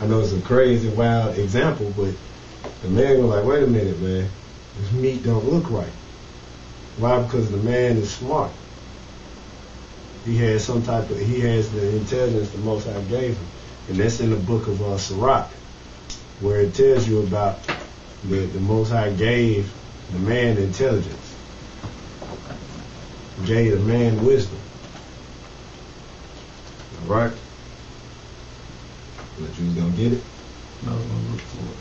I know it's a crazy, wild example, but the man was like, wait a minute, man, this meat don't look right. Why? Because the man is smart. He has the intelligence the Most High gave him. And that's in the book of Sirach, where it tells you about the Most High gave the man intelligence, gave the man wisdom. All right? But you was going to get it? No, I'm going to look for it.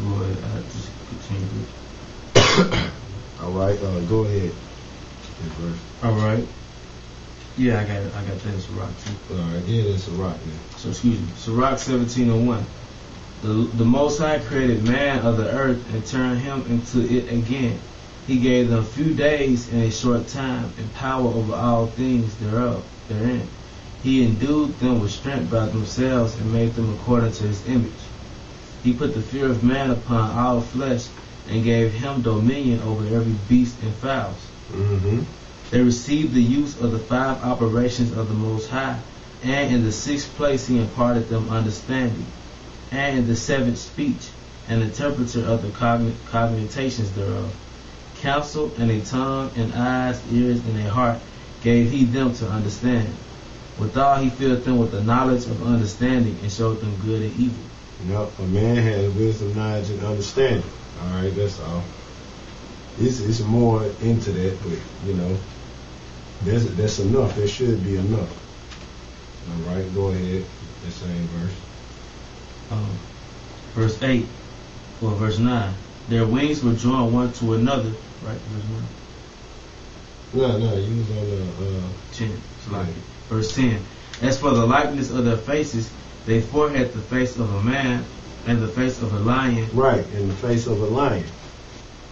Go ahead, I just continue. All right, go ahead. All right. Yeah, I got it. I got that in Sirach too. All right, yeah, that's Sirach, man. So excuse me. Sirach 17:01. The Most High created man of the earth and turned him into it again. He gave them few days and a short time, and power over all things therein. He endued them with strength by themselves and made them according to his image. He put the fear of man upon all flesh and gave him dominion over every beast and fowls. Mm-hmm. They received the use of the 5 operations of the Most High, and in the 6th place he imparted them understanding, and in the 7th speech, an interpreter of the cogitations thereof. Counsel and a tongue and eyes, ears and a heart gave he them to understand. Withal he filled them with the knowledge of understanding and showed them good and evil. Yep, a man has wisdom, knowledge, and understanding. All right, that's all. It's more into that, but you know, that's enough. There should be enough. All right, go ahead. The same verse. Verse 8 or verse 9. Their wings were joined one to another. Right, verse 9. No, you was on the 10. Like verse 10. As for the likeness of their faces, they forehead the face of a man and the face of a lion. Right, and the face of a lion.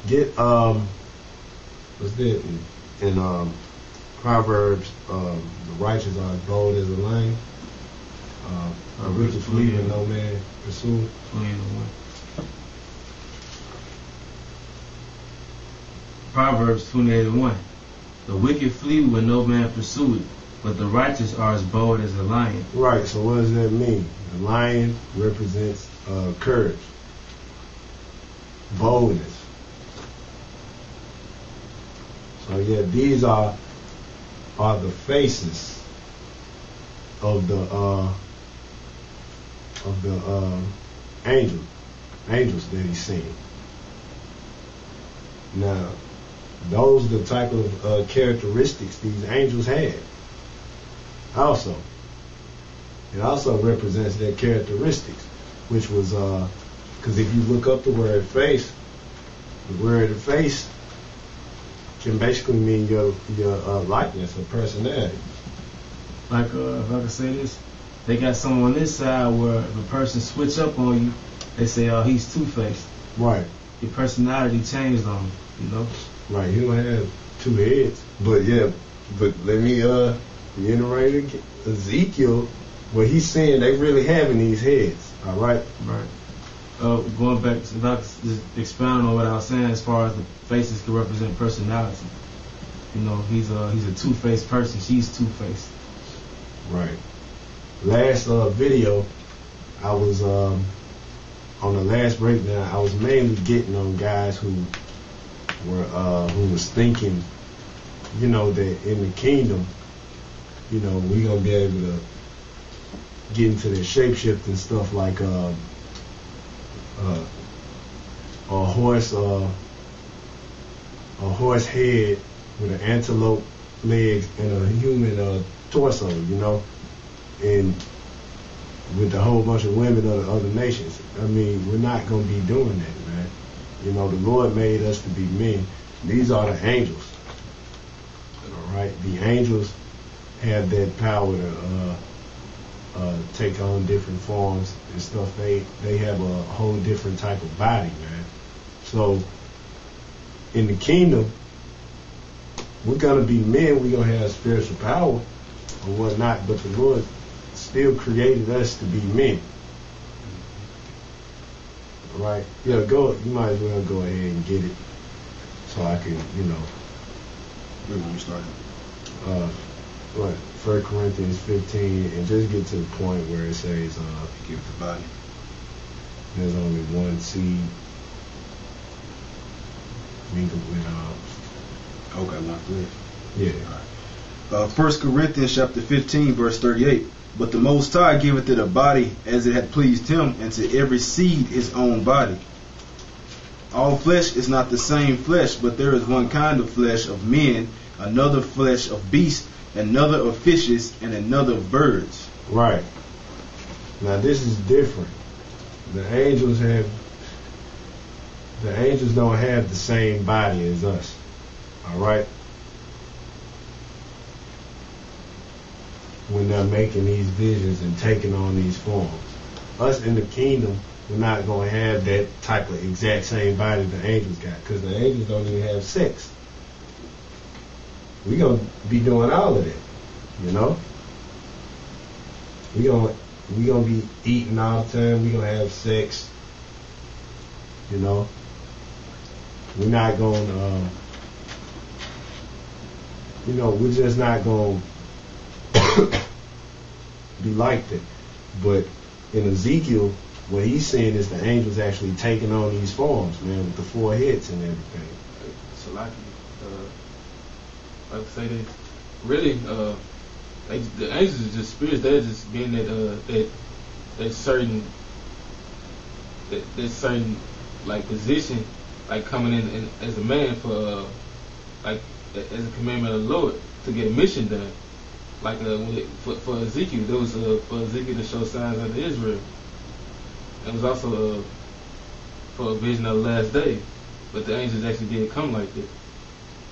Get what's that in Proverbs? The righteous are as bold as a lion. A wicked flee and no man pursue. Proverbs 28:1. The wicked flee when no man pursue it, but the righteous are as bold as a lion. Right. So what does that mean? The lion represents courage, boldness. So yeah, these are the faces of the angels that he's seen. Now, those are the type of characteristics these angels had. Also, it also represents their characteristics, which was because if you look up the word face, the word face can basically mean your likeness or personality. Like if I could say this, they got some on this side where if a person switch up on you, they say, oh, he's two-faced. Right. Your personality changed on him, you know? Right, he don't have 2 heads. But yeah, but let me reiterate Ezekiel, what he's saying, they really having these heads, all right? Right. Going back, if I could just expound on what I was saying as far as the faces can represent personality. You know, he's a two-faced person, she's two-faced. Right. Last video, I was on the last breakdown, I was mainly getting on guys who was thinking, you know, that in the kingdom, you know, we gonna be able to get into the shapeshifting stuff like a horse head with an antelope legs and a human torso, you know, and with a whole bunch of women of the other nations. I mean, we're not gonna be doing that, man. You know, the Lord made us to be men. These are the angels. All right, the angels have that power to take on different forms and stuff. They have a whole different type of body, man. So in the kingdom, we're gonna be men. We're gonna have spiritual power or whatnot. But the Lord still created us to be men. All right? Yeah, go. You might as well go ahead and get it, so I can, you know. When we start. What? 1 Corinthians 15, and just get to the point where it says, He gave the body. There's only one seed mingled with Okay, one flesh. yeah. 1 Corinthians chapter 15, verse 38. But the Most High giveth it a body as it had pleased him, and to every seed his own body. All flesh is not the same flesh, but there is one kind of flesh of men, another flesh of beasts, another of fishes, and another of birds. Right. Now this is different. The angels don't have the same body as us. All right. When they're making these visions and taking on these forms, us in the kingdom, we're not going to have that type of exact same body the angels got, because the angels don't even have sex. We're going to be doing all of that, you know. We're going to be eating all the time. We're going to have sex, you know. We're not going to, you know, we're just not going to be like that. But in Ezekiel, what he's saying is the angels actually taking on these forms, man, with the 4 heads and everything. So like I say, they really, the angels are just spirits. They're just being that certain like position, like coming in as a man for like as a commandment of the Lord to get a mission done. Like for Ezekiel, there was for Ezekiel to show signs unto Israel. It was also for a vision of the last day, but the angels actually did come like that.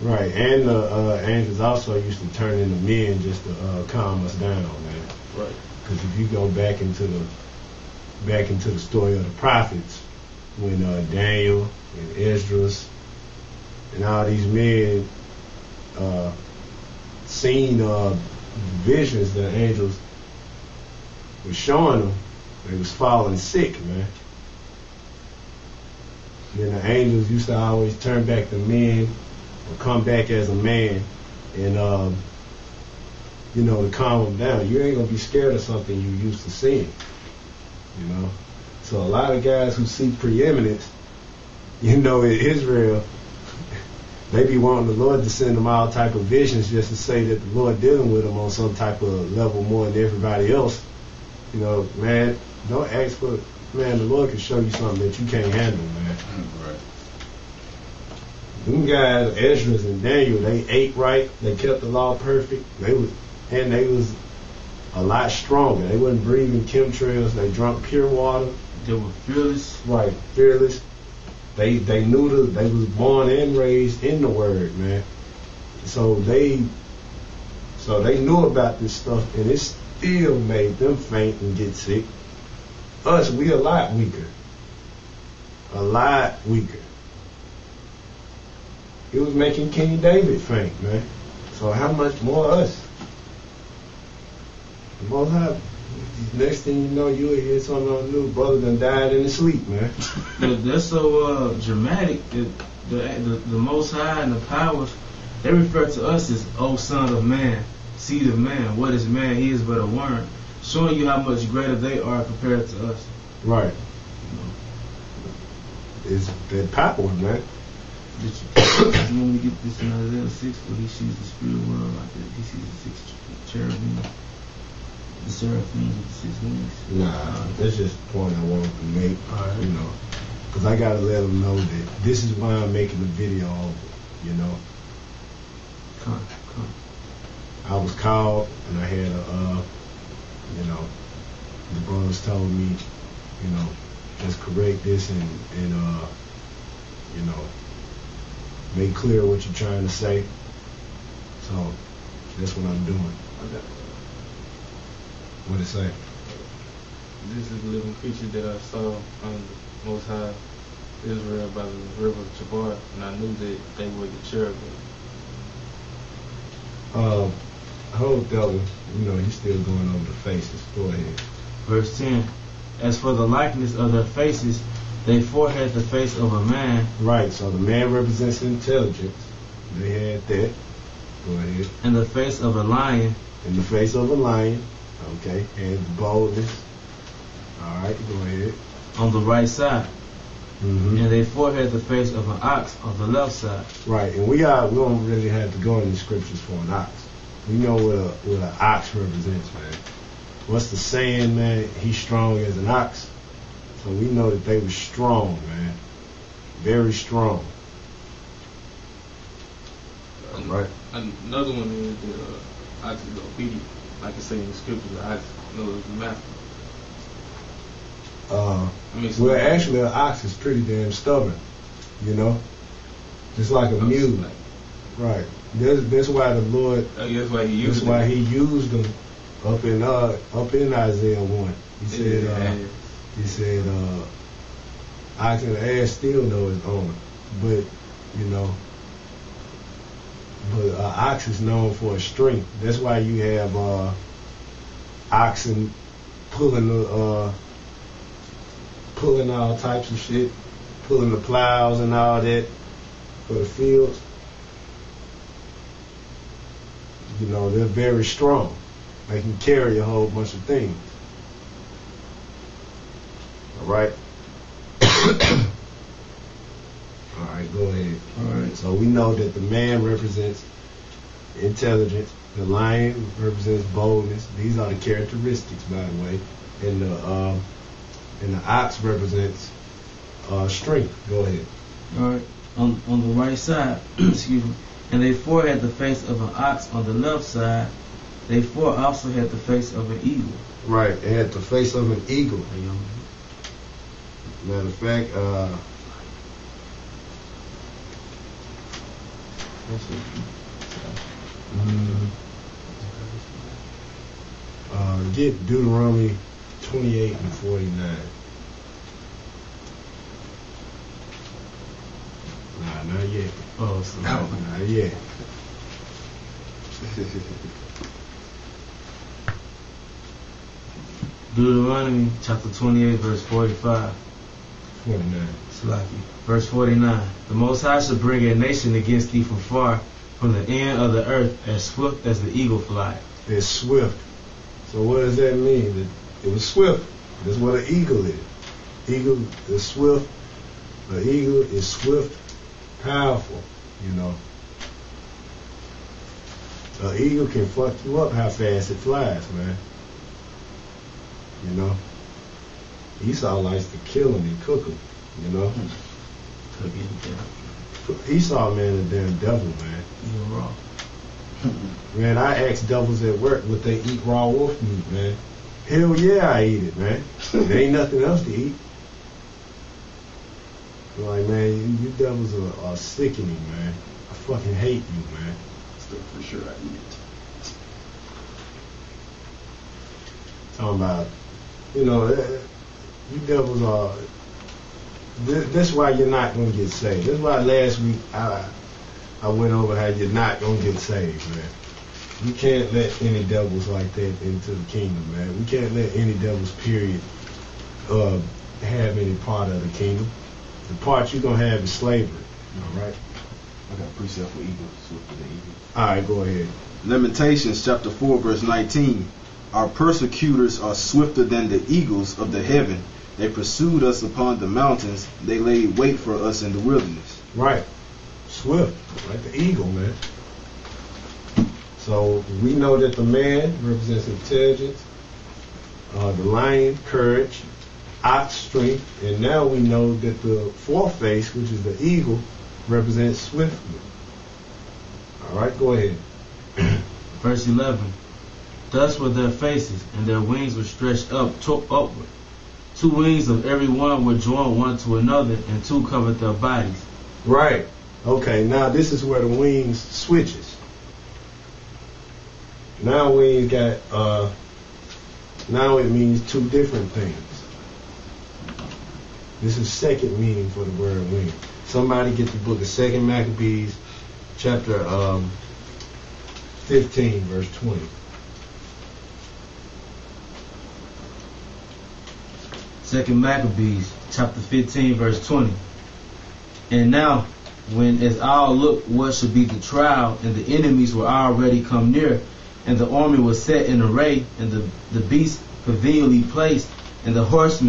Right, and the angels also used to turn into men just to calm us down, man. Right. Because if you go back into the story of the prophets, when Daniel and Esdras and all these men seen visions that angels were showing them, they was falling sick, man. Then the angels used to always turn back to men or come back as a man and you know, to calm them down. You ain't gonna be scared of something you used to seeing, you know. So a lot of guys who see preeminence, you know, in Israel, they be wanting the Lord to send them all type of visions just to say that the Lord dealing with them on some type of level more than everybody else. You know, man, don't ask for, man, the Lord can show you something that you can't handle, man. Right. Them guys, Esdras and Daniel, they ate right, they kept the law perfect, they was a lot stronger. They wasn't breathing chemtrails, they drank pure water. They were fearless. Right, fearless. They knew they was born and raised in the Word, man. So they knew about this stuff, and it still made them faint and get sick. Us, we a lot weaker. A lot weaker. It was making King David faint, man. So how much more us? The Most High, next thing you know, you'll hear something on the news, brother done died in his sleep, man. That's so dramatic. The Most High and the powers, they refer to us as, O Son of Man, seed of man. What is man? He is but a worm. Showing you how much greater they are compared to us. Right. It's that power, man. When we get this in Isaiah 6, where he sees the spirit world, like that, he sees the 6 cherubim, the seraphim with the 6 wings. Nah, that's just the point I wanted to make, you know, because I got to let them know that this is why I'm making the video over, you know. Come. I was called, and I had a, you know, the brothers told me, you know, just correct this and you know, make clear what you're trying to say. So that's what I'm doing. Okay. What it say? This is the living creature that I saw on the Most High Israel by the river of Chabar, and I knew that they were the cherubim. Hold that one. You know, he's still going over the faces. Go ahead. Verse 10. As for the likeness of their faces, they forehead the face of a man. Right, so the man represents intelligence. They had that. Go ahead. And the face of a lion. In the face of a lion. Okay, and boldness. All right, go ahead. on the right side, Mm-hmm. and they four had the face of an ox on the left side. Right, and we don't really have to go in the scriptures for an ox. We know what an ox represents, man. What's the saying, man? He's strong as an ox. So we know that they were strong, man. Very strong. Right. Another one is the ox is obedient. Like it say in the scripture, the ox knows the master. Well, actually, an ox is pretty damn stubborn, you know? Just like a mule. Right. That's why the Lord, that's why he used them up in Isaiah 1. He said, ox and ass still know his owner. But, you know, ox is known for its strength. That's why you have oxen pulling all types of shit, pulling the plows and all that for the fields. You know, they're very strong. They can carry a whole bunch of things. All right. All right, go ahead. All right. So we know that the man represents intelligence, the lion represents boldness. These are the characteristics, by the way, and the ox represents strength. Go ahead. All right. On the right side, excuse me. And they four had the face of an ox on the left side. They four also had the face of an eagle. Right. They had the face of an eagle. Matter of fact, get Deuteronomy 28 and 49. Nah, not yet. Oh, so No, not yet. Deuteronomy chapter 28, verse 45. 49. Slaki. Verse 49. The Most High shall bring a nation against thee from far, from the end of the earth, as swift as the eagle fly. It's swift. So what does that mean? That it was swift. That's what an eagle is. Eagle is swift. An eagle is swift, powerful, you know. An eagle can fuck you up how fast it flies, man. You know. Esau likes to kill him and cook him, you know. Esau, man, a damn devil, man. You're wrong. Man, I ask devils at work would they eat raw wolf meat, man. Hell yeah, I eat it, man. There ain't nothing else to eat. Like, man, you devils are sickening, man. I fucking hate you, man. Still for sure I eat it. Talking about, you know, you devils are. That's why you're not gonna get saved. That's why last week I went over how you're not gonna get saved, man. We can't let any devils like that into the kingdom, man. We can't let any devils, period, have any part of the kingdom. The part you're gonna have is slavery. All right. I got a precept for eagles. Swift as the eagle. All right, go ahead. Lamentations chapter 4 verse 19. Our persecutors are swifter than the eagles of the heaven. They pursued us upon the mountains. They laid wait for us in the wilderness. Right. Swift, like the eagle, man. So we know that the man represents intelligence, the lion, courage, ox, strength, and now we know that the fourth face, which is the eagle, represents swiftness. All right, go ahead. Verse 11. Thus were their faces, and their wings were stretched upward. Two wings of every one were joined one to another, and two covered their bodies. Right. Okay, now this is where the wings switches. Now wings got, now it means two different things. This is second meaning for the word wing. Somebody get the book of 2 Maccabees, chapter 15, verse 20. 2 Maccabees chapter 15, verse 20. And now, when as all looked what should be the trial, and the enemies were already come near, and the army was set in array, and the beasts conveniently placed, and the horsemen